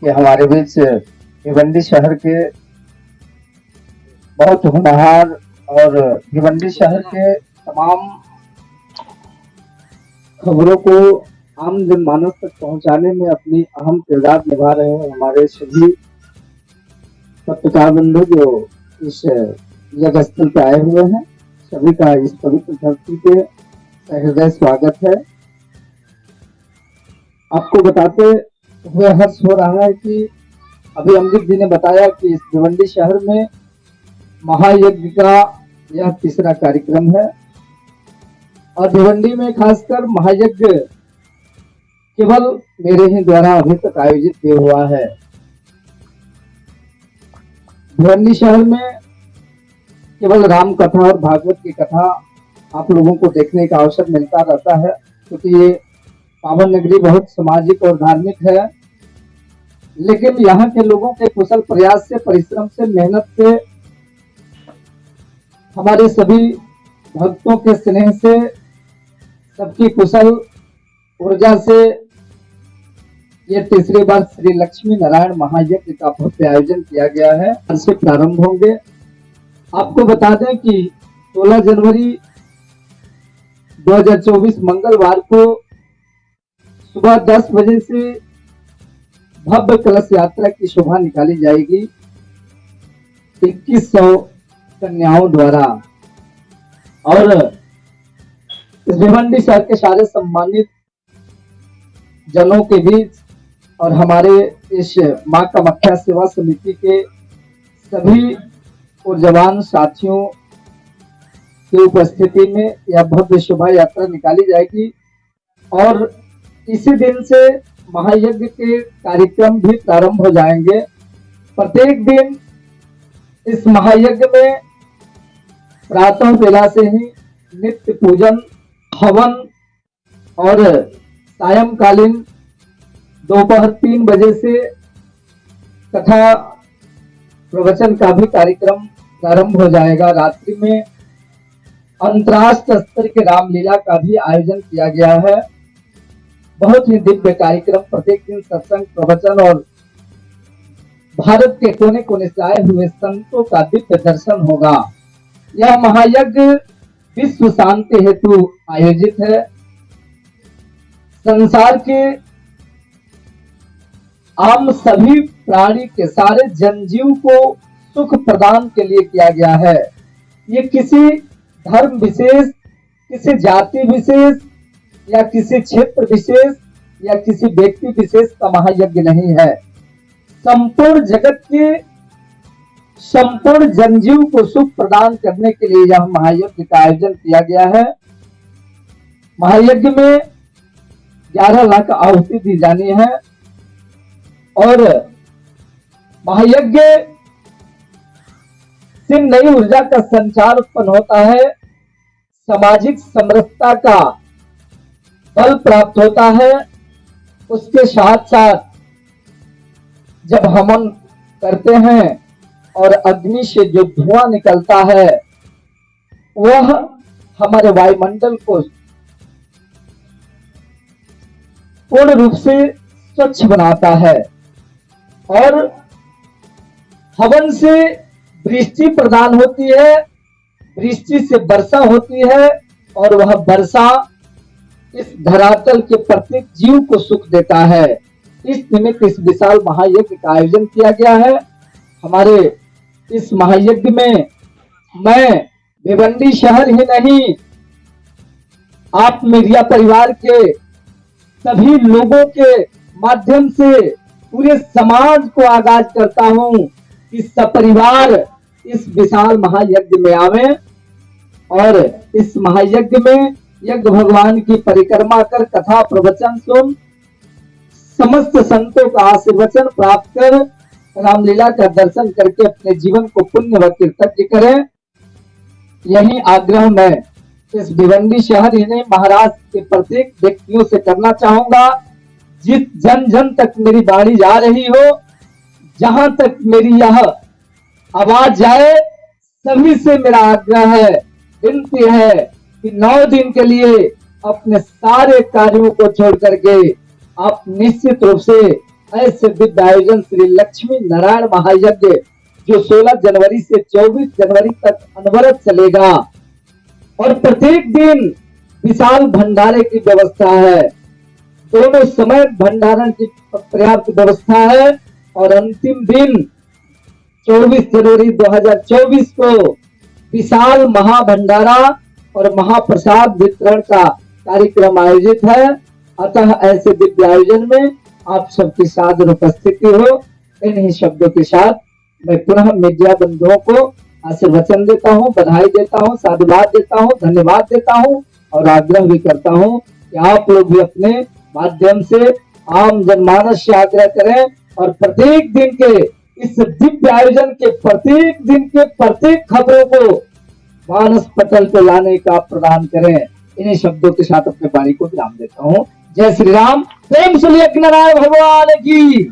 कि हमारे बीच भिवंडी शहर के बहुत होनहार और भिवंडी शहर के तमाम खबरों को आम जनमानस तक पहुंचाने में अपनी अहम किरदार निभा रहे हैं हमारे सभी पत्रकार बंधु जो इस जगह स्थल पे आए हुए हैं। सभी का इस पवित्र धरती पे हृदय स्वागत है। आपको बताते हुए हर्ष हो रहा है कि अभी अमृत जी ने बताया कि इस भिवंडी शहर में महायज्ञ का यह तीसरा कार्यक्रम है और भिवंडी में खासकर महायज्ञ केवल मेरे ही द्वारा अभी तक आयोजित किया हुआ है। भिवंडी शहर में केवल राम कथा और भागवत की कथा आप लोगों को देखने का अवसर मिलता रहता है, क्योंकि ये पावन नगरी बहुत सामाजिक और धार्मिक है। लेकिन यहाँ के लोगों के कुशल प्रयास से, परिश्रम से, मेहनत से, हमारे सभी भक्तों के स्नेह से, सबकी कुशल ऊर्जा से ये तीसरी बार श्री लक्ष्मी नारायण महायज्ञ का भव्य आयोजन किया गया है। कल से प्रारंभ होंगे। आपको बता दें कि 16 जनवरी 2024 मंगलवार को सुबह 10 बजे से भव्य कलश यात्रा की शोभा निकाली जाएगी 2100 कन्याओं द्वारा और इस भिवंडी शहर के सारे सम्मानित जनों के बीच और हमारे इस मां कामाख्या सेवा समिति के सभी ऊर्जावान साथियों की उपस्थिति में यह भव्य शोभा यात्रा निकाली जाएगी और इसी दिन से महायज्ञ के कार्यक्रम भी प्रारंभ हो जाएंगे। प्रत्येक दिन इस महायज्ञ में प्रातः बेला से ही नित्य पूजन, हवन और सायंकालीन दोपहर 3 बजे से कथा प्रवचन का भी कार्यक्रम प्रारंभ हो जाएगा। रात्रि में अंतर्राष्ट्रीय स्तर के रामलीला का भी आयोजन किया गया है। बहुत ही दिव्य कार्यक्रम, प्रत्येक दिन सत्संग, प्रवचन और भारत के कोने कोने से आए हुए संतों का दिव्य दर्शन होगा। यह महायज्ञ विश्व शांति हेतु आयोजित है। संसार के आम सभी प्राणी के सारे जनजीव को सुख प्रदान के लिए किया गया है। ये किसी धर्म विशेष, किसी जाति विशेष या किसी क्षेत्र विशेष या किसी व्यक्ति विशेष का महायज्ञ नहीं है। संपूर्ण जगत के संपूर्ण जनजीव को सुख प्रदान करने के लिए यह महायज्ञ का आयोजन किया गया है। महायज्ञ में 11 लाख आहुति दी जानी है और महायज्ञ से नई ऊर्जा का संचार उत्पन्न होता है, सामाजिक समरसता का बल प्राप्त होता है। उसके साथ साथ जब हवन करते हैं और अग्नि से जो धुआं निकलता है वह हमारे वायुमंडल को पूर्ण रूप से स्वच्छ बनाता है और हवन से वृष्टि प्रदान होती है, वृष्टि से वर्षा होती है और वह वर्षा इस धरातल के प्रत्येक जीव को सुख देता है। इस निमित्त इस विशाल महायज्ञ का आयोजन किया गया है। हमारे इस महायज्ञ में मैं भिवंडी शहर ही नहीं, आप मीडिया परिवार के सभी लोगों के माध्यम से पूरे समाज को आगाज करता हूं कि सपरिवार इस विशाल महायज्ञ में आवे और इस महायज्ञ में यज्ञ भगवान की परिक्रमा कर कथा प्रवचन सुन, समस्त संतों का आशीर्वचन प्राप्त कर, रामलीला का दर्शन करके अपने जीवन को पुण्य व कृतज्ञ करें। यही आग्रह मैं इस भिवंडी शहर ही नहीं, महाराष्ट्र के प्रत्येक व्यक्तियों से करना चाहूंगा। जिस जन जन तक मेरी वाणी जा रही हो, जहां तक मेरी यह आवाज जाए, सभी से मेरा आग्रह है, विनती है कि 9 दिन के लिए अपने सारे कार्यों को छोड़ करके आप निश्चित रूप से ऐसे दिव्य आयोजन श्री लक्ष्मी नारायण महायज्ञ जो 16 जनवरी से 24 जनवरी तक अनवरत चलेगा और प्रत्येक दिन विशाल भंडारे की व्यवस्था है। दोनों समय भंडारण की पर्याप्त व्यवस्था है और अंतिम दिन 24 जनवरी 2024 को विशाल महाभंडारा और महाप्रसाद वितरण का कार्यक्रम आयोजित है। अतः ऐसे दिव्य आयोजन में आप सबकी सादर उपस्थिति हो। इन्हीं शब्दों के साथ मैं पुनः मीडिया बंधुओं को आशीर्वचन देता हूँ, बधाई देता हूँ, साधुवाद देता हूँ, धन्यवाद देता हूँ और आग्रह भी करता हूँ कि आप लोग भी अपने माध्यम से आम जनमानस से आग्रह करें और प्रत्येक दिन के इस दिव्य आयोजन के प्रत्येक दिन के प्रत्येक खबरों को मानस पटल पे लाने का प्रदान करें। इन्हीं शब्दों के साथ अपने वाणी को विराम देता हूँ। जय श्री राम। प्रेम से नारायण भगवान की।